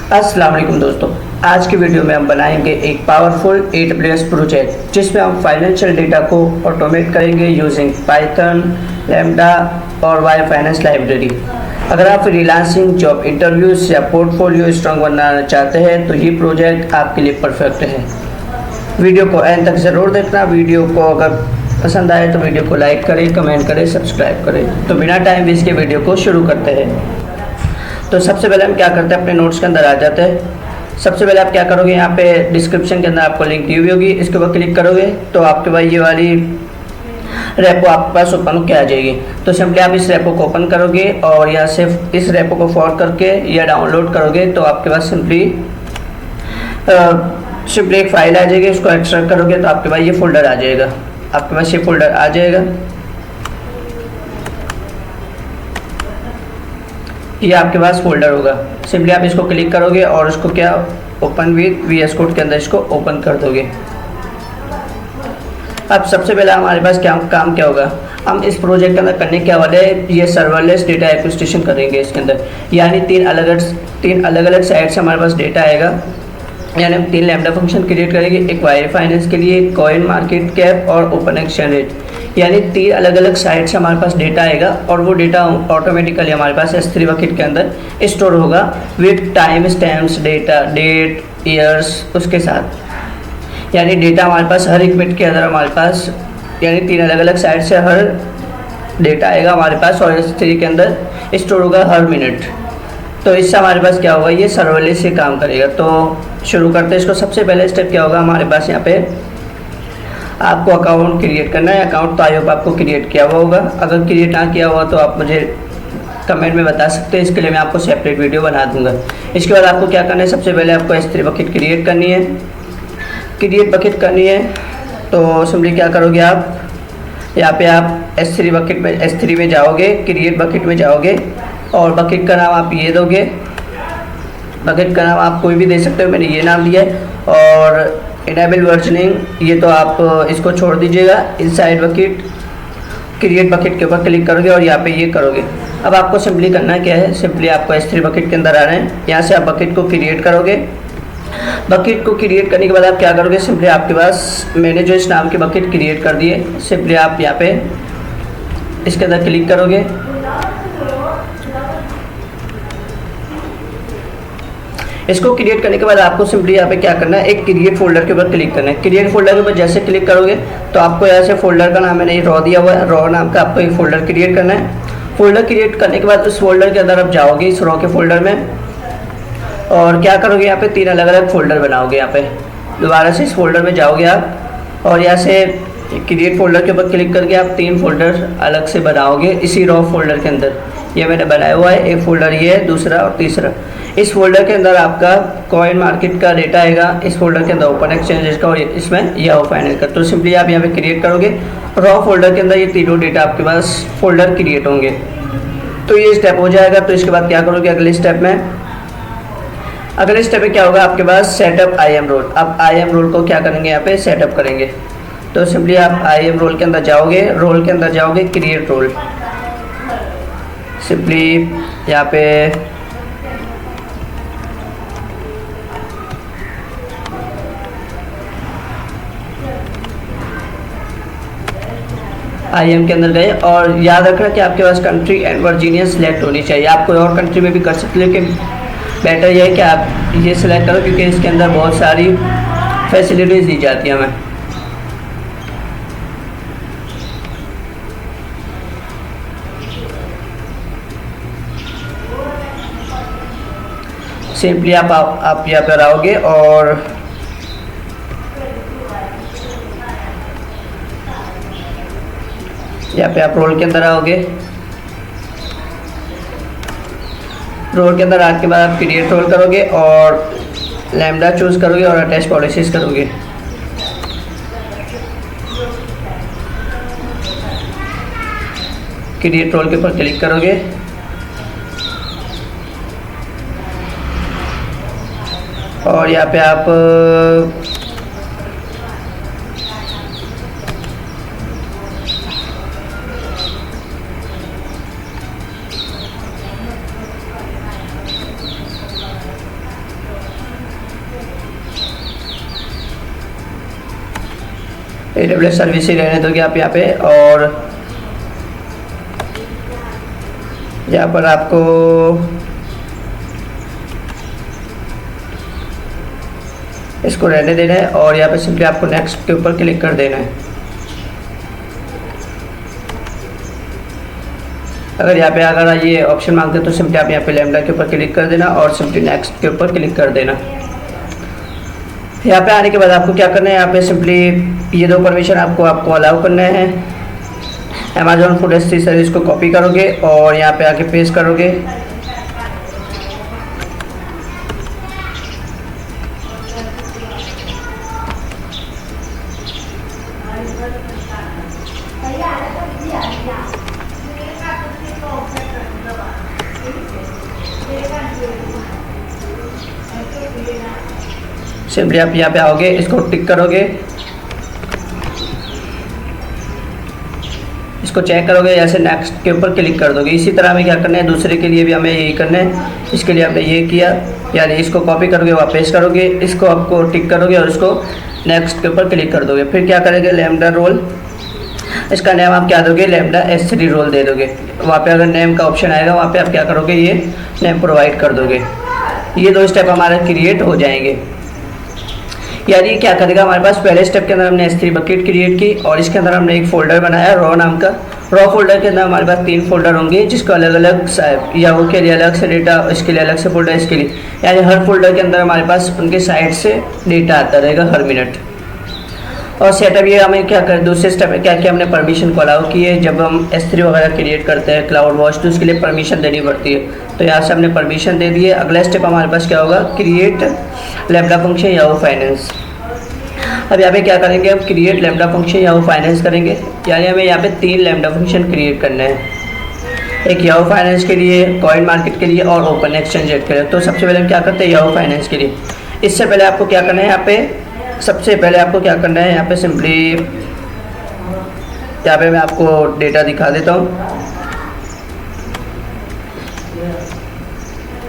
अस्सलाम वालेकुम दोस्तों। आज की वीडियो में हम बनाएंगे एक पावरफुल AWS प्रोजेक्ट जिसमें हम फाइनेंशियल डेटा को ऑटोमेट करेंगे यूजिंग पाइथन, लैम्डा और वाई फाइनेंस लाइब्रेरी। अगर आप फ्रीलांसिंग जॉब इंटरव्यूज या पोर्टफोलियो स्ट्रॉन्ग बनाना चाहते हैं तो ये प्रोजेक्ट आपके लिए परफेक्ट है। वीडियो को एंड तक ज़रूर देखना। वीडियो को अगर पसंद आए तो वीडियो को लाइक करें, कमेंट करें, सब्सक्राइब करें। तो बिना टाइम वेस्ट के वीडियो को शुरू करते हैं। तो सबसे पहले हम क्या करते हैं, अपने नोट्स के अंदर आ जाते हैं। सबसे पहले आप क्या करोगे, यहाँ पे डिस्क्रिप्शन के अंदर आपको लिंक दी हुई होगी, इसके ऊपर क्लिक करोगे तो आपके पास ये वाली रेपो आपके पास ओपन होकर आ जाएगी। तो सिंपली आप इस रेपो को ओपन करोगे और यहाँ से इस रेपो को फॉरवर्ड करके या डाउनलोड करोगे तो आपके पास सिंपली एक फाइल आ जाएगी। उसको एक्सट्रैक्ट करोगे तो आपके पास ये फोल्डर आ जाएगा। आपके पास ये फोल्डर आ जाएगा, ये आपके पास फोल्डर होगा। सिंपली आप इसको क्लिक करोगे और इसको क्या ओपन विद VS कोड के अंदर इसको ओपन कर दोगे। अब सबसे पहले हमारे पास क्या काम क्या होगा, हम इस प्रोजेक्ट के अंदर करने क्या वाले हैं, ये सर्वरलेस डेटा एक्विजिशन करेंगे इसके अंदर। यानी तीन अलग अलग साइट से हमारे पास डेटा आएगा। यानी हम 3 लैम्डा फंक्शन क्रिएट करेंगे, एक वाई फाइनेंस के लिए, कॉइन मार्केट कैप और ओपन एक्सचेंज रेट। यानी 3 अलग अलग साइट से हमारे पास डेटा आएगा और वो डेटा ऑटोमेटिकली हमारे पास S3 बकेट के अंदर स्टोर होगा with time stamps, data date, years उसके साथ। यानी डेटा हमारे पास हर एक मिनट के अंदर हमारे पास, यानी 3 अलग अलग साइट से हर डेटा आएगा हमारे पास और S3 के अंदर स्टोर होगा हर मिनट। तो इससे हमारे पास क्या होगा, ये सर्वरलेस से काम करेगा। तो शुरू करते हैं इसको। सबसे पहले स्टेप क्या होगा, हमारे पास यहाँ पे आपको अकाउंट क्रिएट करना है। अकाउंट तो आई होप आपको क्रिएट किया हुआ होगा, अगर क्रिएट ना किया हुआ तो आप मुझे कमेंट में बता सकते हैं, इसके लिए मैं आपको सेपरेट वीडियो बना दूंगा। इसके बाद आपको क्या करना है, सबसे पहले आपको S3 बकेट क्रिएट करनी है। क्रिएट बकेट करनी है तो सिंपली क्या करोगे, आप यहाँ पे आप S3 में जाओगे, क्रिएट बकेट में जाओगे और बकेट का नाम आप ये दोगे। बकेट का नाम आप कोई भी दे सकते हो, मैंने ये नाम दिया है। और इनेबल वर्जनिंग ये तो आप इसको छोड़ दीजिएगा। इनसाइड बकेट, क्रिएट बकेट के ऊपर क्लिक करोगे और यहाँ पे ये करोगे। अब आपको सिंपली करना क्या है, सिंपली आपको S3 बकेट के अंदर आ रहे हैं, यहाँ से आप बकेट को क्रिएट करोगे। बकेट को क्रिएट करने के बाद आप क्या करोगे, सिंपली आपके पास मैंने जो इस नाम के बकेट क्रिएट कर दिए, सिंपली आप यहाँ पे इसके अंदर क्लिक करोगे। इसको क्रिएट करने के बाद आपको सिंपली यहाँ पे क्या करना है, एक क्रिएट फोल्डर के ऊपर क्लिक करना है। क्रिएट फोल्डर के ऊपर जैसे क्लिक करोगे तो आपको यहाँ से फोल्डर का नाम मैंने रॉ दिया हुआ है, रॉ नाम का आपको एक फोल्डर क्रिएट करना है। फोल्डर क्रिएट करने के बाद उस फोल्डर के अंदर आप जाओगे, इस रॉ के फोल्डर में, और क्या करोगे, यहाँ पे 3 अलग अलग फोल्डर बनाओगे। यहाँ पे दोबारा से इस फोल्डर में जाओगे आप और यहाँ से क्रिएट फोल्डर के ऊपर क्लिक करके आप 3 फोल्डर अलग से बनाओगे इसी रॉ फोल्डर के अंदर। ये मैंने बनाया हुआ है, एक फोल्डर ये है, दूसरा और तीसरा। इस फोल्डर के अंदर आपका कॉइन मार्केट का डेटा आएगा, इस फोल्डर के अंदर ओपन एक्सचेंज का और इसमें याहू फाइनेंस का। तो सिंपली आप यहाँ पे क्रिएट करोगे, रॉ फोल्डर के अंदर ये तीनों डेटा आपके पास फोल्डर क्रिएट होंगे। तो ये स्टेप हो जाएगा। तो इसके बाद क्या करोगे, अगले स्टेप में क्या होगा, आपके पास सेटअप IAM रोल। अब IAM रोल को क्या करेंगे, यहाँ पे सेटअप करेंगे। तो सिंपली आप IAM रोल के अंदर जाओगे, रोल के अंदर जाओगे, क्रिएट रोल। सिंपली यहाँ पे IAM के अंदर गए और याद रखना कि आपके पास कंट्री एंड वर्जीनिया सिलेक्ट होनी चाहिए। आप कोई और कंट्री में भी कर सकते हो, लेकिन बेटर ये है कि आप ये सिलेक्ट करो क्योंकि इसके अंदर बहुत सारी फैसिलिटीज़ दी जाती हैं हमें। सिंपली आप यहाँ पर आओगे और यहाँ पे आप रोल के अंदर आओगे। रोल के अंदर आने के बाद आप क्रिएट रोल करोगे और लैम्डा चूज़ करोगे और अटैच पॉलिसीज़ करोगे। क्रिएट रोल के ऊपर क्लिक करोगे और यहाँ पे आप AWS सर्विस ही रहने दोगे आप यहाँ पे, और यहाँ पर आपको इसको रहने देना है और यहाँ पे सिंपली आपको नेक्स्ट के ऊपर क्लिक कर देना है। अगर यहाँ पे अगर ये ऑप्शन मांगते हैं तो सिंपली आप यहाँ पे लैम्डा के ऊपर क्लिक कर देना और सिंपली नेक्स्ट के ऊपर क्लिक कर देना। यहाँ पे आने के बाद आपको क्या करना है, यहाँ पे सिंपली ये दो परमिशन आपको अलाउ करना है। अमेजोन फूड S3 सर्विस को कॉपी करोगे और यहाँ पे आके पेस्ट करोगे। सिंपली आप यहाँ पे आओगे, इसको टिक करोगे, इसको चेक करोगे, ऐसे नेक्स्ट के ऊपर क्लिक कर दोगे। इसी तरह हमें क्या करना है, दूसरे के लिए भी हमें यही करना है। इसके लिए आपने ये किया, यानी इसको कॉपी करोगे, वहाँ पेस्ट करोगे, इसको आपको टिक करोगे और इसको नेक्स्ट के ऊपर क्लिक कर दोगे। फिर क्या करेंगे, लैम्डा रोल, इसका नेम आप क्या दोगे, लैम्डा S3 रोल दे दोगे। वहाँ पे अगर नेम का ऑप्शन आएगा वहाँ पे आप क्या करोगे, ये नेम प्रोवाइड कर दोगे। ये दो स्टेप हमारे क्रिएट हो जाएंगे। यानी क्या करेगा, हमारे पास पहले स्टेप के अंदर हमने S3 बकेट क्रिएट की और इसके अंदर हमने एक फ़ोल्डर बनाया रॉ नाम का। रॉ फोल्डर के अंदर हमारे पास 3 फोल्डर होंगे, जिसको अलग अलग याहू के लिए अलग से डेटा, इसके लिए अलग से फोल्डर, इसके लिए, यानी हर फोल्डर के अंदर हमारे पास उनके साइड से डेटा आता रहेगा हर मिनट। और सेटअप ये हमें क्या कर, दूसरे स्टेप में क्या किया, हमने परमिशन को अलाउ की है। जब हम S3 वगैरह क्रिएट करते हैं क्लाउड वॉच तो उसके लिए परमिशन देनी पड़ती है, तो यहाँ से हमने परमिशन दे दी है। अगला स्टेप हमारे पास क्या होगा, create lambda function Yahoo finance. अब यहाँ पे क्या करेंगे, हम create lambda function Yahoo finance करेंगे। यानी हमें यहाँ पे 3 लैम्डा फंक्शन क्रिएट करने हैं, एक याहू फाइनेंस के लिए, कॉइन मार्केट के लिए और ओपन एक्सचेंज के लिए। तो सबसे पहले हम क्या करते हैं, याहू फाइनेंस के लिए। इससे पहले आपको क्या करना है, यहाँ पे सबसे पहले आपको क्या करना है, यहाँ पे सिंपली यहाँ पे मैं आपको डेटा दिखा देता हूँ।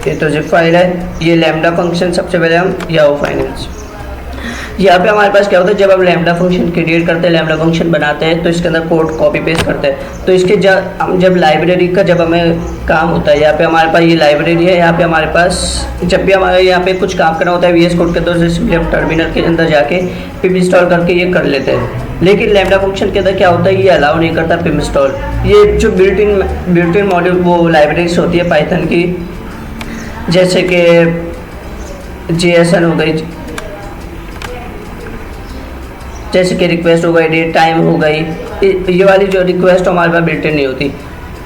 ये तो जिप फाइल है, ये लैम्डा फंक्शन। सबसे पहले हम याहू फाइनेंस, यहाँ पे हमारे पास क्या होता है, जब हम लैम्डा फंक्शन क्रिएट करते हैं, लैम्डा फंक्शन बनाते हैं तो इसके अंदर कोड कॉपी पेस्ट करते हैं। तो इसके जब लाइब्रेरी का जब हमें काम होता है, यहाँ पे हमारे पास ये लाइब्रेरी है। यहाँ पे हमारे पास जब भी हमारे यहाँ पे कुछ काम करना होता है VS कोड के, तो सिंपली हम टर्मिनल के अंदर जाके पिम इंस्टॉल करके ये कर लेते हैं। लेकिन लैम्डा फंक्शन के अंदर क्या होता है, ये अलाउ नहीं करता पिम इंस्टॉल। ये जो बिल्ट इन मॉड्यूल वो लाइब्रेरीज होती है पाइथन की, जैसे कि JSON हो गई, जैसे कि रिक्वेस्ट हो गई, डेट टाइम हो गई, ये वाली जो रिक्वेस्ट हमारे पास बिल्ट इन नहीं होती।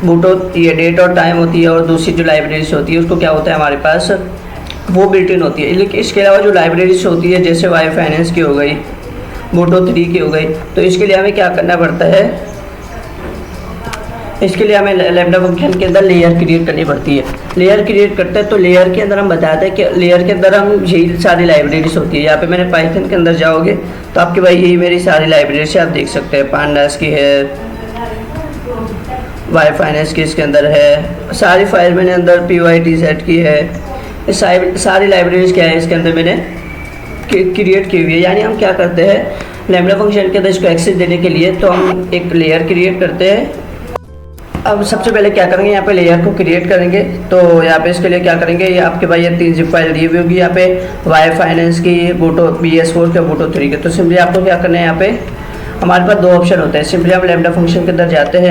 बूटो ये डेट और टाइम होती है, और दूसरी जो लाइब्रेरीज होती है उसको क्या होता है हमारे पास, वो बिल्ट इन होती है। लेकिन इसके अलावा जो लाइब्रेरीज होती है, जैसे वाई फाइनेंस की हो गई, बूटो 3 की हो गई, तो इसके लिए हमें क्या करना पड़ता है, इसके लिए हमें लैम्डा फंक्शन के अंदर लेयर क्रिएट करनी पड़ती है। लेयर क्रिएट करते हैं तो लेयर के अंदर हम बताते हैं कि लेयर के अंदर हम यही सारी लाइब्रेरीज होती है। यहाँ पे मैंने पाइथन के अंदर जाओगे तो आपके भाई यही मेरी सारी लाइब्रेरीज आप देख सकते हैं। पांडास की है, वाई फाइनेंस की इसके अंदर है, सारी फाइल मैंने अंदर PYTZ की है, सारी लाइब्रेरीज क्या है इसके अंदर मैंने क्रिएट की हुई है। यानी हम क्या करते हैं, लैम्डा फंक्शन के अंदर इसको एक्सेस देने के लिए तो हम एक लेयर क्रिएट करते हैं। अब सबसे पहले क्या करेंगे, यहाँ पे लेयर को क्रिएट करेंगे। तो यहाँ पे इसके लिए क्या करेंगे, ये आपके पास ये 3 जिप फाइल दी हुई होगी, यहाँ पे वाई फाइनेंस की, बूटो BS4 के, बूटो 3 के। तो सिंपली आपको क्या करना है, यहाँ पे हमारे पास 2 ऑप्शन होते हैं। सिंपली हम लैम्डा फंक्शन के अंदर जाते हैं,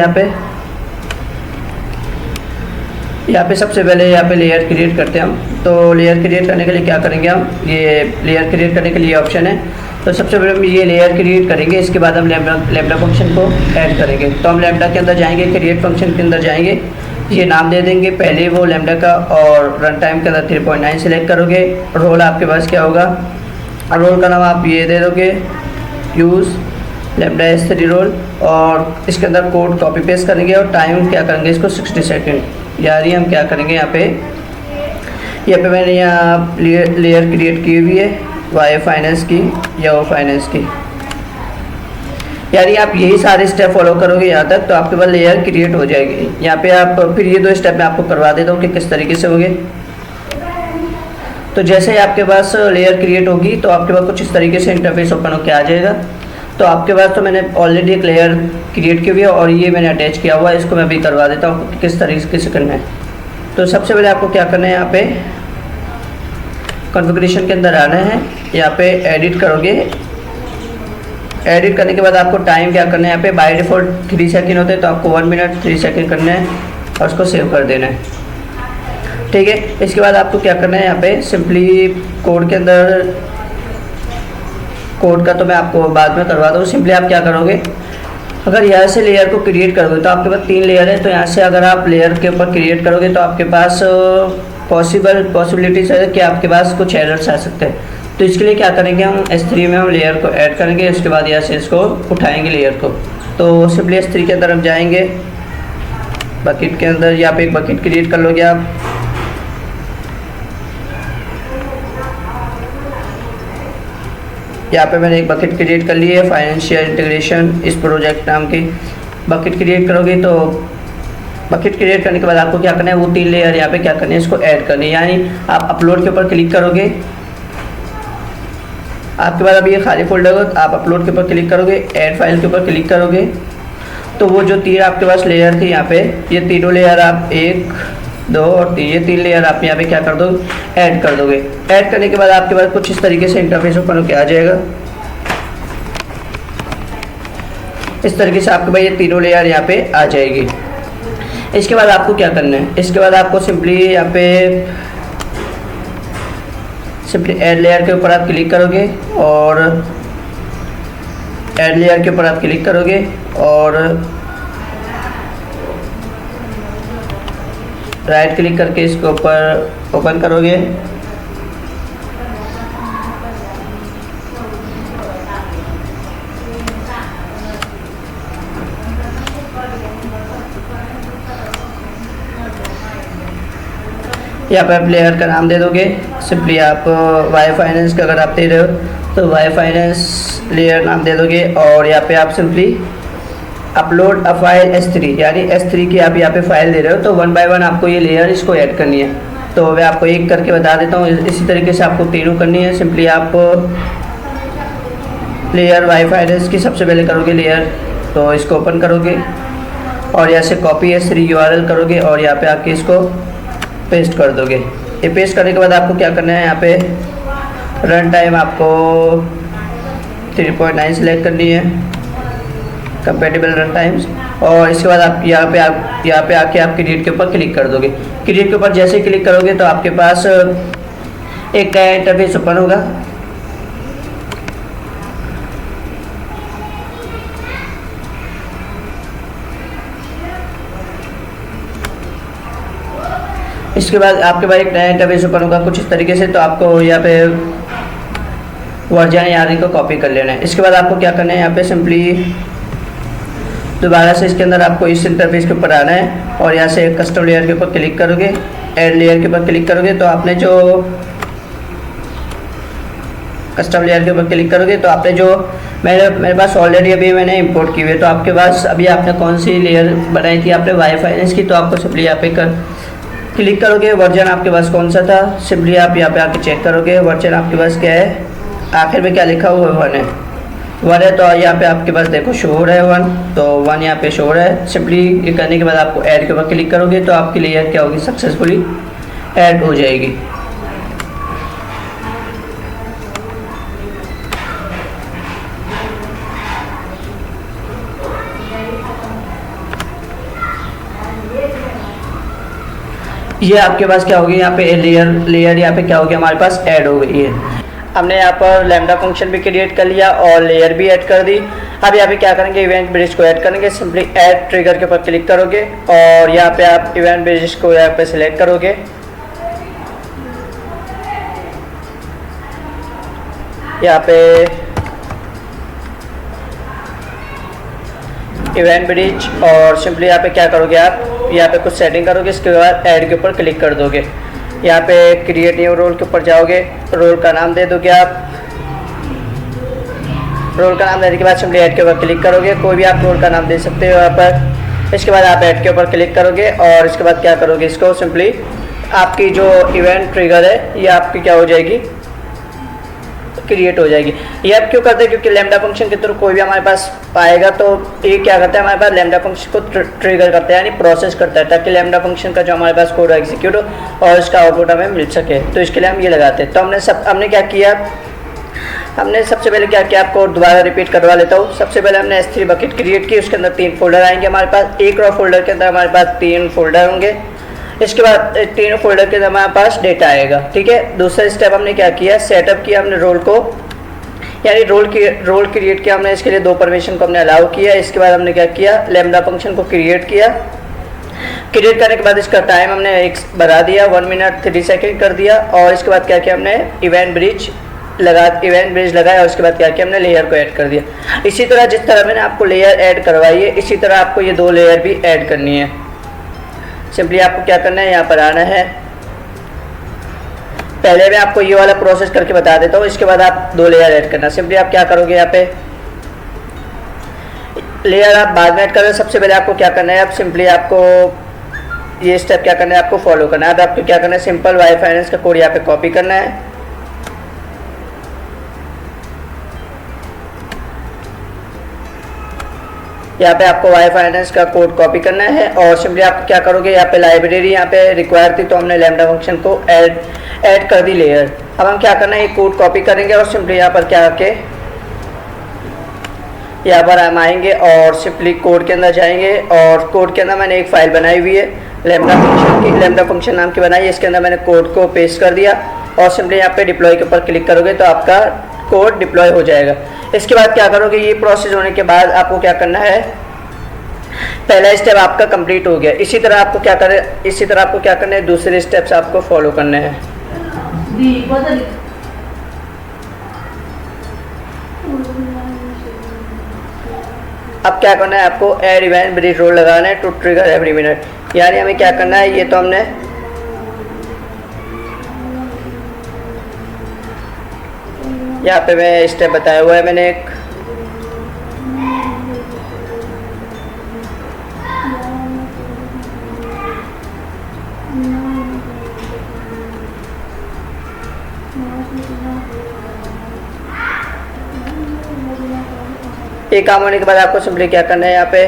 यहाँ पे सबसे पहले यहाँ पे लेयर क्रिएट करते हैं हम। तो लेयर क्रिएट करने के लिए क्या करेंगे, हम ये लेयर क्रिएट करने के लिए ऑप्शन है। तो सबसे पहले हम ये लेयर क्रिएट करेंगे, इसके बाद हम लैम्डा फंक्शन को ऐड करेंगे। तो हम लैम्डा के अंदर जाएंगे, क्रिएट फंक्शन के अंदर जाएंगे, ये नाम दे देंगे पहले वो लैम्डा का, और रन टाइम के अंदर 3.9 सेलेक्ट करोगे। रोल आपके पास क्या होगा, रोल का नाम आप ये दे दोगे, यूज़ लैम्डा S3 रोल, और इसके अंदर कोड कॉपी पेस्ट करेंगे और टाइम क्या करेंगे इसको 60 सेकेंड। यानी हम क्या करेंगे, यहाँ पे मैंने यहाँ लेयर क्रिएट की हुई है वाई फाइनेंस की, याहू फाइनेंस की। यानी आप यही सारे स्टेप फॉलो करोगे यहाँ तक तो आपके पास लेयर क्रिएट हो जाएगी। यहाँ पे आप फिर ये 2 स्टेप मैं आपको करवा देता हूँ कि किस तरीके से होंगे। तो जैसे ही आपके पास लेयर क्रिएट होगी तो आपके पास कुछ इस तरीके से इंटरफेस ओपन होकर आ जाएगा। तो तो आपके पास तो मैंने ऑलरेडी एक लेयर क्रिएट की हुई है और ये मैंने अटैच किया हुआ है, इसको मैं अभी करवा देता हूँ कि किस तरीके से करना है। तो सबसे पहले आपको क्या करना है, यहाँ पे कॉन्फ़िगरेशन के अंदर आना है, यहाँ पे एडिट करोगे। एडिट करने के बाद आपको टाइम क्या करना है, यहाँ पे बाय डिफ़ॉल्ट 3 सेकंड होते हैं, तो आपको 1 मिनट 3 सेकंड करना है और उसको सेव कर देना है। ठीक है, इसके बाद आपको क्या करना है, यहाँ पे सिंपली कोड के अंदर, कोड का तो मैं आपको बाद में करवा दूँ। सिंपली आप क्या करोगे, अगर यहाँ से लेयर को क्रिएट करोगे तो आपके पास 3 लेयर है, तो यहाँ से अगर आप लेयर के ऊपर क्रिएट करोगे तो आपके पास पॉसिबिलिटीज़ है कि आपके पास कुछ एरर्स आ सकते हैं। तो इसके लिए क्या करेंगे, हम S3 में हम लेयर को ऐड करेंगे, उसके बाद यहाँ से इसको उठाएंगे लेयर को। तो सिंपली S3 के अंदर हम जाएंगे, बकेट के अंदर यहाँ पे एक बकेट क्रिएट कर लोगे आप। यहाँ पे मैंने एक बकेट क्रिएट कर ली है, फाइनेंशियल इंटीग्रेशन इस प्रोजेक्ट नाम की बकेट क्रिएट करोगे। तो बकेट क्रिएट करने के बाद आपको क्या करना है, वो 3 लेयर यहाँ पे क्या करनी है, इसको ऐड करनी है। यानी आप अपलोड के ऊपर क्लिक करोगे, आपके पास अभी ये खाली फोल्डर होगा, आप अपलोड के ऊपर क्लिक करोगे, ऐड फाइल के ऊपर क्लिक करोगे, तो वो जो 3 आपके पास लेयर थी यहाँ पे, ये तीनों लेयर आप 1 2 और 3 ये 3 लेयर आप यहाँ पे क्या कर दो, ऐड कर दोगे। ऐड करने के बाद आपके पास कुछ इस तरीके से इंटरफेस ओपन होकर आ जाएगा। इस तरीके से आपके पास ये तीनों लेयर यहाँ पे आ जाएगी। इसके बाद आपको क्या करना है, इसके बाद आपको सिंपली यहाँ पे सिंपली ऐड लेयर के ऊपर आप क्लिक करोगे और ऐड लेयर के ऊपर आप क्लिक करोगे और राइट क्लिक करके इसके ऊपर ओपन करोगे। यहाँ पे आप लेयर का नाम दे दोगे, सिंपली आप वाई फाइनेंस का अगर आप दे रहे हो तो वाई फाइनेंस लेयर नाम दे दोगे। और यहाँ पे आप simply upload a file S3 यानी S3 की आप यहाँ पे फाइल दे रहे हो, तो 1 बाय 1 आपको ये लेयर इसको ऐड करनी है। तो मैं आपको एक करके बता देता हूँ, इसी तरीके से आपको तीनों करनी है। सिंपली आप लेयर वाई फाइनेंस की सबसे पहले करोगे लेयर, तो इसको ओपन करोगे और यहाँ से कॉपी S3 URL करोगे और यहाँ पे आके इसको पेस्ट कर दोगे। ये पेस्ट करने के बाद आपको क्या करना है, यहाँ पे रन टाइम आपको 3.9 सेलेक्ट करनी है, कंपेटेबल रन टाइम्स। और इसके बाद आप यहाँ पे आके आप क्रिएट के ऊपर क्लिक कर दोगे। क्रिएट के ऊपर जैसे ही क्लिक करोगे तो आपके पास एक नया इंटरफेस ओपन होगा। इसके बाद आपके पास एक नया इंटरफेस ओपन होगा कुछ इस तरीके से। तो आपको यहाँ पे वर्जन यानी को कॉपी कर लेना है। इसके बाद आपको क्या करना है, यहाँ पे सिंपली दोबारा से इसके अंदर आपको इस इंटरफेस के ऊपर आना है और यहाँ से कस्टम लेयर के ऊपर क्लिक करोगे, ऐड लेयर के ऊपर क्लिक करोगे। तो आपने जो कस्टम लेयर के ऊपर क्लिक करोगे तो आपने जो मेरे पास ऑलरेडी अभी मैंने इंपोर्ट की हुई है, तो आपके पास अभी आपने कौन सी लेयर बनाई थी, आपने वाई फाइनेंस की, तो आपको सिंपली यहाँ पे क्लिक करोगे। वर्जन आपके पास कौन सा था, सिंपली आप यहाँ पे आके चेक करोगे वर्जन आपके पास क्या है, आखिर में क्या लिखा हुआ है 1 है। तो यहाँ पे आपके पास देखो शो हो रहा है 1, तो 1 यहाँ पे शो हो रहा है। सिंपली ये करने के बाद आपको ऐड के ऊपर क्लिक करोगे तो आपकी लेयर क्या होगी, सक्सेसफुली ऐड हो जाएगी। ये आपके पास क्या होगी, यहाँ पे लेयर यहाँ पे क्या होगी, हमारे पास ऐड हो गई है। हमने यहाँ पर लैम्डा फंक्शन भी क्रिएट कर लिया और लेयर भी ऐड कर दी। अब यहाँ पे क्या करेंगे, इवेंट ब्रिज को ऐड करेंगे। सिंपली ऐड ट्रिगर के ऊपर क्लिक करोगे और यहाँ पे आप इवेंट ब्रिज को यहाँ पे सिलेक्ट करोगे। यहाँ पे इवेंट ब्रिज और सिंपली यहाँ पे क्या करोगे, आप यहाँ पे कुछ सेटिंग करोगे। इसके बाद ऐड के ऊपर क्लिक कर दोगे। यहाँ पे क्रिएट न्यू रोल के ऊपर जाओगे, रोल का नाम दे दोगे आप। रोल का नाम देने के बाद सिंपली ऐड के ऊपर क्लिक करोगे, कोई भी आप रोल का नाम दे सकते हो यहाँ पर। इसके बाद आप ऐड के ऊपर क्लिक करोगे और इसके बाद क्या करोगे, इसको सिंपली आपकी जो इवेंट ट्रिगर है ये आपकी क्या हो जाएगी, क्रिएट हो जाएगी। ये अब क्यों करते हैं, क्योंकि लैम्डा फंक्शन के थ्रू कोई भी हमारे पास आएगा तो ये क्या करता है, हमारे पास लैम्डा फंक्शन को ट्रिगर करता है, यानी प्रोसेस करता है, ताकि लैम्डा फंक्शन का जो हमारे पास कोड एग्जीक्यूट हो और उसका आउटपुट हमें मिल सके। तो इसके लिए हम ये लगाते हैं। तो हमने क्या किया, हमने सबसे पहले क्या किया, आपको दोबारा रिपीट करवा लेता हूँ। सबसे पहले हमने S3 बकेट क्रिएट की, उसके अंदर 3 फोल्डर आएंगे हमारे पास। एक रॉ फोल्डर के अंदर हमारे पास 3 फोल्डर होंगे। इसके बाद 3 फोल्डर के अंदर हमारे पास डेटा आएगा, ठीक है। दूसरा स्टेप हमने क्या किया, सेटअप किया हमने रोल को, यानी रोल क्रिएट किया हमने। इसके लिए 2 परमिशन को हमने अलाउ किया। इसके बाद हमने क्या किया, लैम्डा फंक्शन को क्रिएट किया। क्रिएट करने के बाद इसका टाइम हमने एक बढ़ा दिया, 1 मिनट 3 सेकेंड कर दिया। और इसके बाद क्या किया, हमने इवेंट ब्रिज लगाया। और उसके बाद क्या किया, हमने लेयर को ऐड कर दिया। इसी तरह जिस तरह मैंने आपको लेयर ऐड करवाई है, इसी तरह आपको ये 2 लेयर भी ऐड करनी है। सिंपली आपको क्या करना है, यहाँ पर आना है। पहले मैं आपको ये वाला प्रोसेस करके बता देता हूँ, इसके बाद आप 2 लेयर ऐड करना। सिंपली आप क्या करोगे, यहाँ पे लेयर आप बाद में ऐड करोगे। सबसे पहले आपको क्या करना है, अब सिंपली आपको ये स्टेप क्या करना है, आपको फॉलो करना है। अब आपको क्या करना है, सिंपल वाई फाइनेंस का कोड यहाँ पे कॉपी करना है। यहाँ पे आपको वाई फाइनेंस का कोड कॉपी करना है और सिंपली आप क्या करोगे, यहाँ पे लाइब्रेरी यहाँ पे रिक्वायर थी तो हमने लैम्डा फंक्शन को ऐड कर दी लेयर। अब हम क्या करना है, ये कोड कॉपी करेंगे और सिंपली यहाँ पर क्या आके यहाँ पर हम आएंगे और सिंपली कोड के अंदर जाएंगे। और कोड के अंदर मैंने एक फाइल बनाई हुई है लैम्डा फंक्शन नाम की बनाई है। इसके अंदर मैंने कोड को पेस्ट कर दिया और सिंपली यहाँ पे डिप्लॉय के ऊपर क्लिक करोगे तो आपका कोड डिप्लॉय हो जाएगा। इसके बाद क्या करोगे, ये प्रोसेस होने के बाद आपको क्या करना है, पहला स्टेप आपका कंप्लीट हो गया। इसी तरह आपको क्या करना है, दूसरे स्टेप्स आपको फॉलो करने हैं। अब क्या करना है, आपको ऐड इवेंट ब्रिज रोल लगाना है टू ट्रिगर एवरी मिनट, यानी हमें क्या करना है, ये तो हमने यहाँ पे मैं स्टेप बताया हुआ है मैंने एक। ये काम होने के बाद आपको सिंपली क्या करना है, यहाँ पे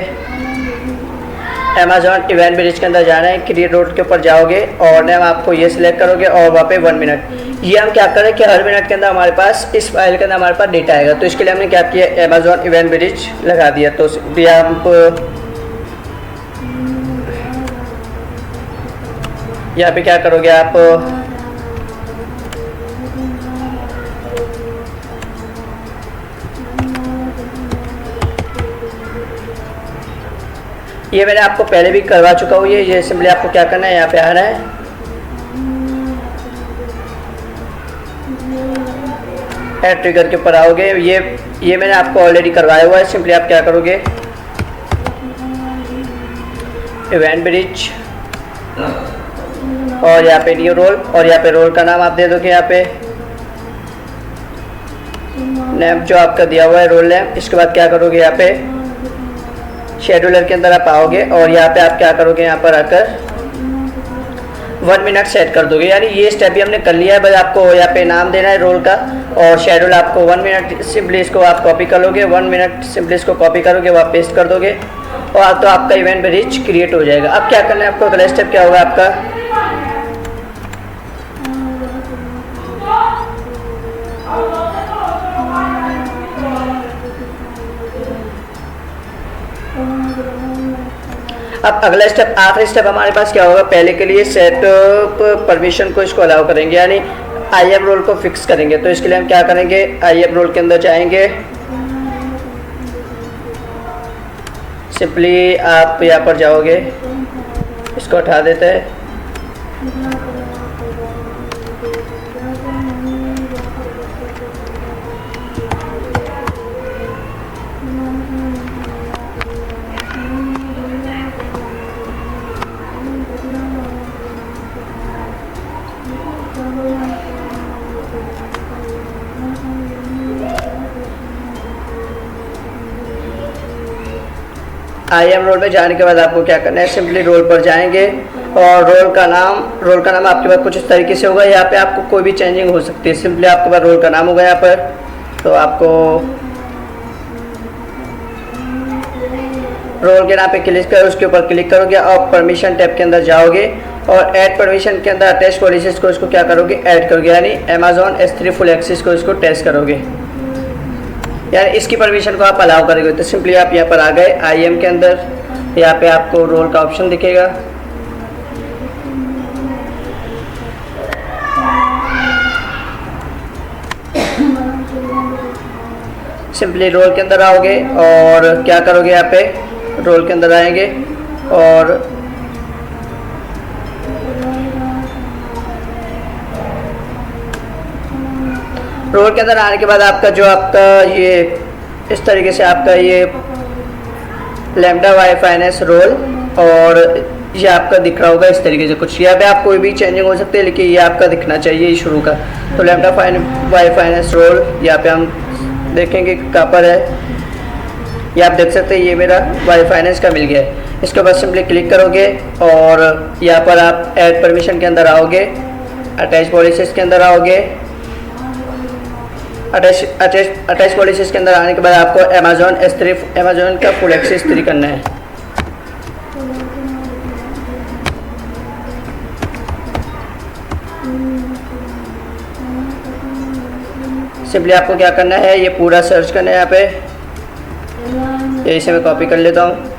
अमेजॉन इवेंट ब्रिज के अंदर जाना है। क्रिएट रोड के ऊपर जाओगे और नेम आपको ये सिलेक्ट करोगे और वहाँ पे 1 मिनट। ये हम क्या करें कि हर मिनट के अंदर हमारे पास इस फाइल के अंदर हमारे पास डेटा आएगा। तो इसके लिए हमने क्या किया, अमेजॉन इवेंट ब्रिज लगा दिया। तो आप यहाँ पे क्या करोगे, आप ये मैंने आपको पहले भी करवा चुका हूँ। ये सिंपली आपको क्या करना है, यहाँ पे आना है, ऐड ट्रिगर के ऊपर आओगे। ये मैंने आपको ऑलरेडी करवाया हुआ है। सिंपली आप क्या करोगे, इवेंट ब्रिज और यहाँ पे न्यू रोल और यहाँ पे रोल का नाम आप दे दोगे, यहाँ पे नेम जो आपका दिया हुआ है रोल नेम। इसके बाद क्या करोगे, यहाँ पे शेड्यूलर के अंदर आप आओगे और यहाँ पे आप क्या करोगे, यहाँ पर आकर 1 मिनट सेट कर दोगे। यानी ये स्टेप भी हमने कर लिया है, बस आपको यहाँ पे नाम देना है रोल का और शेड्यूल आपको 1 मिनट। सिंपली इसको आप कॉपी कर लोगे, 1 मिनट सिंपली इसको कॉपी करोगे, वहाँ पेस्ट कर दोगे और तो आपका इवेंट ब्रिज क्रिएट हो जाएगा। अब क्या करना है आपको, अगला स्टेप क्या होगा आपका, अब अगला स्टेप, आखिरी स्टेप हमारे पास क्या होगा, पहले के लिए सेटअप परमिशन को इसको अलाउ करेंगे, यानी IAM रोल को फिक्स करेंगे। तो इसके लिए हम क्या करेंगे, IAM रोल के अंदर जाएंगे। सिंपली आप यहाँ पर जाओगे, इसको हटा देते हैं। IAM रोल में जाने के बाद आपको क्या करना है, सिंपली रोल पर जाएंगे और रोल का नाम आपके पास कुछ इस तरीके से होगा। यहाँ पे आपको कोई भी चेंजिंग हो सकती है। सिंपली आपके पास रोल का नाम होगा यहाँ पर, तो आपको रोल के नाम पे क्लिक कर उसके ऊपर क्लिक करोगे और परमिशन टैब के अंदर जाओगे और ऐड परमिशन के अंदर अटैच पॉलिसीज को इसको क्या करोगे, ऐड करोगे, यानी Amazon S3 फुल एक्सेस को इसको टेस्ट करोगे, यानी इसकी परमिशन को आप अलाउ करोगे। तो सिंपली आप यहाँ पर आ गए IAM के अंदर, यहाँ पे आपको रोल का ऑप्शन दिखेगा। सिंपली रोल के अंदर आओगे और क्या करोगे, यहाँ पे रोल के अंदर आएंगे और रोल के अंदर आने के बाद आपका ये इस तरीके से आपका ये लैम्डा वाई फाइनेंस रोल और ये आपका दिख रहा होगा इस तरीके से कुछ। यहाँ पे आप कोई भी चेंजिंग हो सकते हैं, लेकिन ये आपका दिखना चाहिए शुरू का। तो लैम्डा वाई फाइनेंस रोल यहाँ पे हम देखेंगे कहाँ पर है। ये आप देख सकते हैं, ये मेरा वाई फाइनेंस का मिल गया है। इसके बाद सिंपली क्लिक करोगे और यहाँ पर आप ऐड परमिशन के अंदर आओगे, अटैच पॉलिसीज के अंदर आओगे। अटैच पॉलिसीज के अंदर आने के बाद आपको Amazon का फुल एक्सेस 3 करना है। सिंपली आपको क्या करना है, ये पूरा सर्च करना है। यहाँ पे ये इसे मैं कॉपी कर लेता हूँ।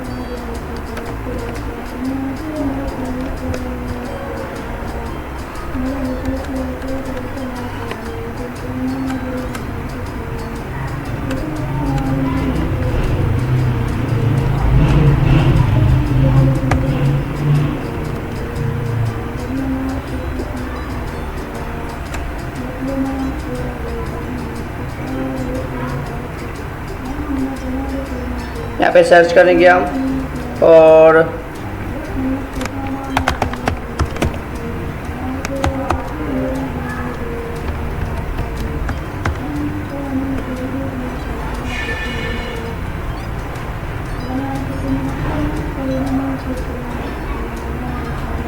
यहाँ पे सर्च करेंगे हम और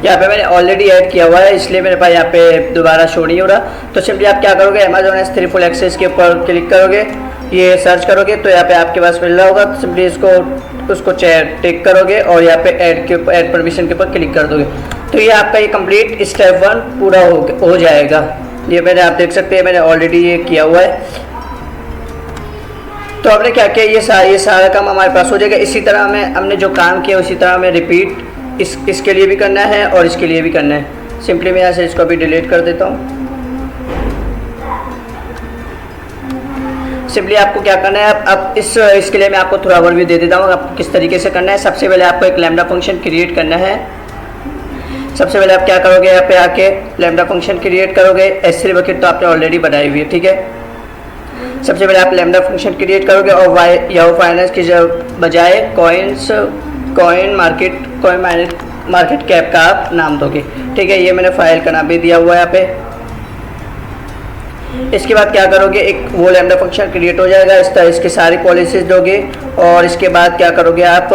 यहाँ पे मैंने ऑलरेडी ऐड किया हुआ है, इसलिए मेरे पास यहाँ पे दोबारा शो नहीं हो रहा। तो सिंपली आप क्या करोगे, Amazon S3 फुल एक्सेस के ऊपर क्लिक करोगे, ये सर्च करोगे तो यहाँ पे आपके पास मिल रहा होगा। तो सिंपली उसको टिक करोगे और यहाँ पे ऐड परमिशन के ऊपर क्लिक कर दोगे। तो ये आपका ये कंप्लीट स्टेप 1 पूरा हो जाएगा। ये मैंने आप देख सकते हैं, मैंने ऑलरेडी ये किया हुआ है। तो हमने क्या किया, ये सारा काम हमारे पास हो जाएगा। इसी तरह हमने जो काम किया उसी तरह हमें रिपीट इसके लिए भी करना है और इसके लिए भी करना है। सिंपली मैं यहाँ से इसको भी डिलीट कर देता हूँ। सिंपली आपको क्या करना है, अब इसके लिए मैं आपको थोड़ा ओवरव्यू दे देता हूँ आपको किस तरीके से करना है। सबसे पहले आपको एक लैम्डा फंक्शन क्रिएट करना है। सबसे पहले आप क्या करोगे, यहाँ पे आके लैम्डा फंक्शन क्रिएट करोगे। S3 बकेट तो आपने ऑलरेडी बनाई हुई है, ठीक है। सबसे पहले आप लैम्डा फंक्शन क्रिएट करोगे और याहू फाइनेंस की बजाय कॉइन मार्केट कैप का आप नाम दोगे, ठीक है। ये मैंने फाइल का नाम भी दिया हुआ है यहाँ पे। इसके बाद क्या करोगे, एक वो लैम्डा फंक्शन क्रिएट हो जाएगा। इस तरह इसकी सारी पॉलिसीज दोगे और इसके बाद क्या करोगे, आप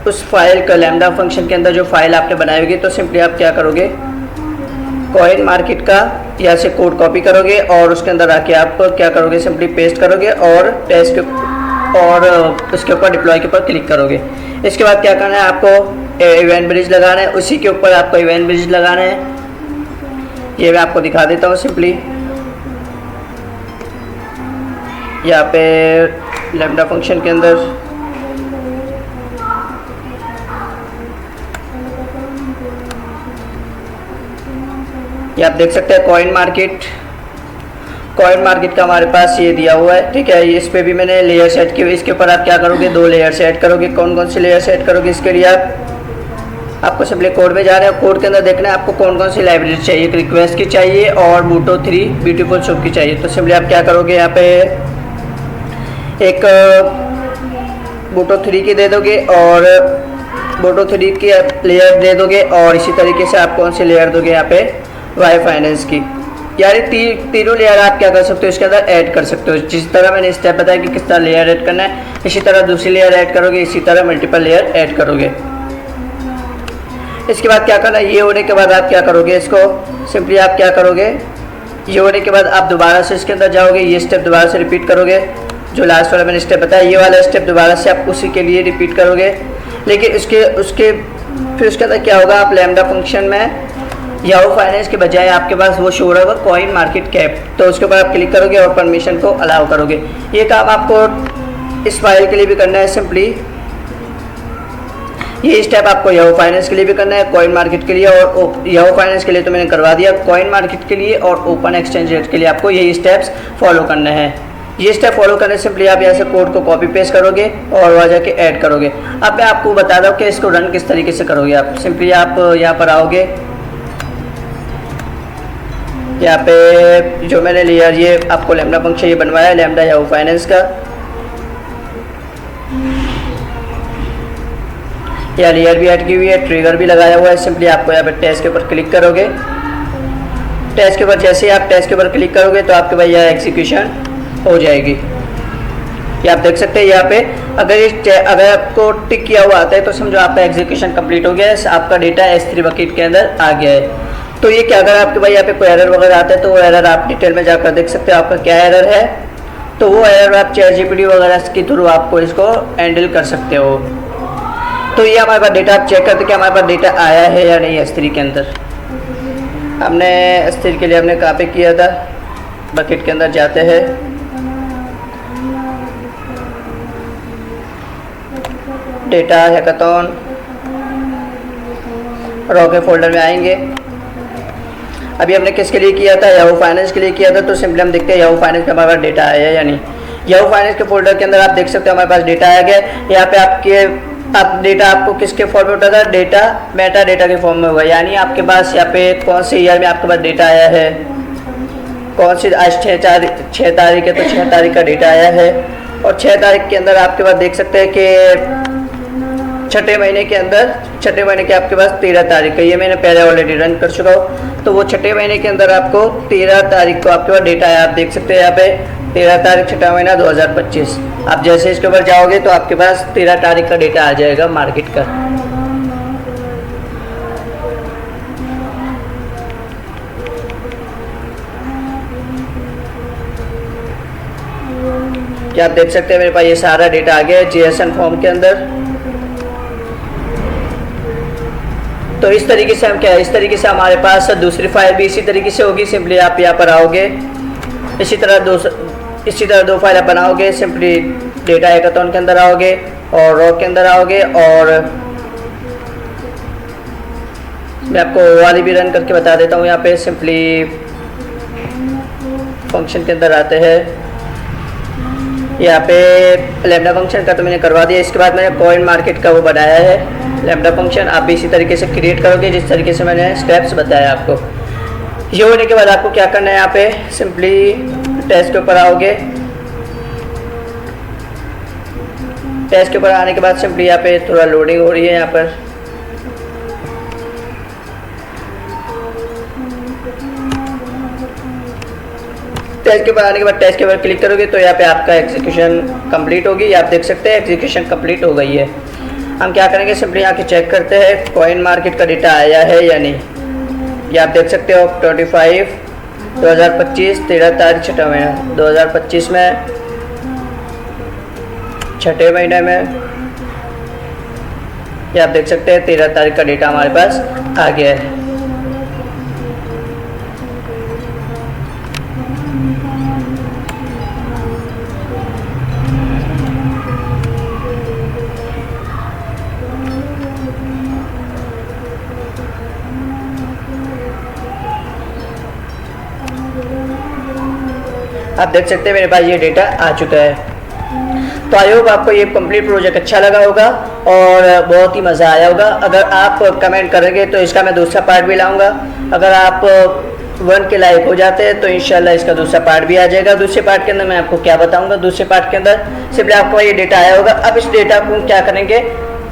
उस फाइल का लैम्डा फंक्शन के अंदर जो फाइल आपने बनाई होगी, तो सिंपली आप क्या करोगे, कॉइन मार्केट का यहाँ से कोड कॉपी करोगे और उसके अंदर आके आप क्या करोगे, सिंपली पेस्ट करोगे और उसके ऊपर डिप्लॉय के ऊपर क्लिक करोगे। इसके बाद क्या करना है, आपको इवेंट ब्रिज लगाना है, उसी के ऊपर आपको इवेंट ब्रिज लगाना है। ये मैं आपको दिखा देता हूँ। सिंपली यहाँ पे लैम्डा फंक्शन के अंदर ये आप देख सकते हैं कॉइन मार्केट का हमारे पास ये दिया हुआ है, ठीक है। इस पे भी मैंने लेयर सेट किए। इसके ऊपर आप क्या करोगे, 2 लेयर सेट करोगे। कौन कौन सी लेयर सेट करोगे, इसके लिए आपको सिंपली कोड में जा रहे हैं। कोड के अंदर देखना है आपको कौन कौन सी लाइब्रेरी चाहिए। रिक्वेस्ट की चाहिए और बूटो 3 ब्यूटीफुल शॉप की चाहिए। तो सिंपली आप क्या करोगे, यहाँ पे एक बूटो 3 की दे दोगे और बूटो 3 की लेयर दे दोगे और इसी तरीके से आप कौन सी लेयर दोगे, यहाँ पे वाई फाइनेंस की। यानी तीनों लेयर आप क्या कर सकते हो इसके अंदर ऐड कर सकते हो। जिस तरह मैंने स्टेप बताया कि किस तरह लेयर ऐड करना है, इसी तरह दूसरी लेयर ऐड करोगे, इसी तरह मल्टीपल लेयर ऐड करोगे। इसके बाद क्या करना है, ये होने के बाद आप क्या करोगे, इसको सिंपली आप क्या करोगे, ये होने के बाद आप दोबारा से इसके अंदर जाओगे, ये स्टेप दोबारा से रिपीट करोगे। जो लास्ट वाला मैंने स्टेप बताया, ये वाला स्टेप दोबारा से आप उसी के लिए रिपीट करोगे। लेकिन उसके फिर उसके अंदर क्या होगा, आप लैम्डा फंक्शन में याहू फाइनेंस के बजाय आपके पास वो शो हो रहा होगा कॉइन मार्केट कैप, तो उसके ऊपर आप क्लिक करोगे और परमिशन को अलाउ करोगे। ये काम आपको इस फाइल के लिए भी करना है। सिंपली ये स्टेप आपको याहू फाइनेंस के लिए भी करना है, कॉइन मार्केट के लिए, और याहू फाइनेंस के लिए तो मैंने करवा दिया, कॉइन मार्केट के लिए और ओपन एक्सचेंज रेट के लिए आपको यही स्टेप्स फॉलो करने हैं। ये स्टेप फॉलो करने सिंपली आप यहाँ से कोड को कॉपी पेस्ट करोगे और वहाँ जाके ऐड करोगे। अब मैं आपको बता दूँ कि इसको रन किस तरीके से करोगे। आप सिंपली आप यहाँ पर आओगे, यहाँ पे जो मैंने लिया ये आपको लैम्डा फंक्शन ये बनवाया है, लैम्डा याहू फाइनेंस का, या लेयर भी ऐड की हुई है, ट्रिगर भी लगाया हुआ है। सिंपली आपको यहाँ पे टेस्ट के ऊपर क्लिक करोगे। टेस्ट के ऊपर जैसे ही आप टेस्ट के ऊपर क्लिक करोगे तो आपके भाई यह एग्जीक्यूशन हो जाएगी। ये आप देख सकते हैं यहाँ पे अगर आपको टिक किया हुआ आता है तो समझो आपका एग्जीक्यूशन कंप्लीट हो गया है, आपका डेटा S3 बकेट के अंदर आ गया है। तो ये क्या, अगर आपके भाई यहाँ पे कोई एरर वगैरह आता है तो वो एरर आप डिटेल में जाकर देख सकते हो आपका क्या एरर है। तो वो एरर आप ChatGPT वगैरह के थ्रू आपको इसको हैंडल कर सकते हो। तो ये हमारे पास डेटा आप चेक करते कि हमारे पास डेटा आया है या नहीं S3 के अंदर। हमने S3 के लिए हमने कहाँ पे किया था, बकेट के अंदर जाते हैं, डेटा हैकाथॉन रॉ के फोल्डर में आएंगे। अभी हमने किसके लिए किया था, याहू फाइनेंस के लिए किया था। तो सिंपली हम देखते हैं याहू फाइनेंस का हमारे पास डेटा आया है या नहीं। याहू फाइनेंस के फोल्डर के अंदर आप देख सकते हो हमारे पास डेटा आया गया। यहाँ पे डेटा आपको किसके फॉर्म में उठा था, डेटा मेटा डेटा के फॉर्म में हुआ। यानी आपके पास यहाँ पे कौन से ईयर में आपके पास डेटा आया है, कौन सी आज 6 तारीख है तो 6 तारीख का डेटा आया है। और 6 तारीख के अंदर आपके पास देख सकते हैं कि छठे महीने के आपके पास 13 तारीख का, ये मैंने पहले ऑलरेडी रन कर चुका हूँ। तो वो छठे महीने के अंदर आपको 13 तारीख को आपके पास डेटा है। आप देख सकते हैं यहाँ पे 13 तारीख छठा महीना 2025। आप जैसे इसके ऊपर जाओगे तो आपके पास 13 तारीख का डेटा आ जाएगा मार्केट का। क्या आप देख सकते हैं मेरे पास ये सारा डेटा आ गया है JSON फॉर्म के अंदर। तो इस तरीके से हम इस तरीके से हमारे पास दूसरी फाइल भी इसी तरीके से होगी। सिंपली आप यहाँ पर आओगे, इसी तरह दो फाइल आप बनाओगे। सिंपली डेटा हैकाथॉन के अंदर आओगे और रॉ के अंदर आओगे, और मैं आपको वो वाली भी रन करके बता देता हूँ। यहाँ पे सिंपली फंक्शन के अंदर आते हैं, यहाँ पे लैम्डा फंक्शन का तो मैंने करवा दिया। इसके बाद मैंने कॉइन मार्केट का वो बनाया है लैम्डा फंक्शन। आप भी इसी तरीके से क्रिएट करोगे जिस तरीके से मैंने स्टेप्स बताया आपको। ये होने के बाद आपको क्या करना है, यहाँ पे सिंपली टेस्ट के ऊपर आओगे। टेस्ट के ऊपर आने के बाद सिंपली यहाँ पे थोड़ा लोडिंग हो रही है। यहाँ पर टेस्ट के ऊपर आने के बाद टेस्ट के ऊपर क्लिक करोगे तो यहाँ पे आपका एग्जीक्यूशन कंप्लीट होगी। आप देख सकते हैं एग्जीक्यूशन कंप्लीट हो गई है। हम क्या करेंगे, सिंपली आके चेक करते हैं कॉइन मार्केट का डेटा आया है या नहीं। ये आप देख सकते हो 25 2025 13 तारीख छठा महीना 2025 में छठे महीने में ये आप देख सकते हैं 13 तारीख का डेटा हमारे पास आ गया है। आप देख सकते हैं मेरे पास ये डेटा आ चुका है। तो आई होप आपको ये कंप्लीट प्रोजेक्ट अच्छा लगा होगा और बहुत ही मज़ा आया होगा। अगर आप कमेंट करेंगे तो इसका मैं दूसरा पार्ट भी लाऊंगा। अगर आप 1 के लाइक हो जाते हैं तो इंशाल्लाह इसका दूसरा पार्ट भी आ जाएगा। दूसरे पार्ट के अंदर मैं आपको क्या बताऊंगा, दूसरे पार्ट के अंदर सिर्फ आपको ये डेटा आया होगा। अब इस डेटा को क्या करेंगे,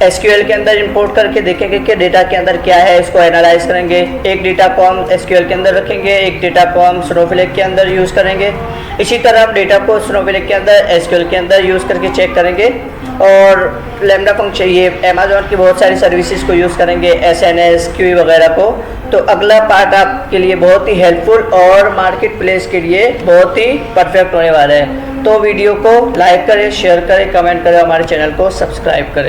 एसक्यूएल के अंदर इंपोर्ट करके देखेंगे कि डेटा के अंदर क्या है, इसको एनालाइज करेंगे। एक डेटा को हम एसक्यूएल के अंदर रखेंगे, एक डेटा को हम स्नोफ्लेक के अंदर यूज़ करेंगे। इसी तरह हम डेटा को स्नोफ्लेक के अंदर एसक्यूएल के अंदर यूज़ करके चेक करेंगे। और लैम्डा फंक्शन, ये अमेज़ॉन की बहुत सारी सर्विसेज को यूज़ करेंगे, एसएनएस, क्यूई वगैरह को। तो अगला पार्ट आपके लिए बहुत ही हेल्पफुल और मार्केट प्लेस के लिए बहुत ही परफेक्ट होने वाला है। तो वीडियो को लाइक करें, शेयर करें, कमेंट करें, हमारे चैनल को सब्सक्राइब करें।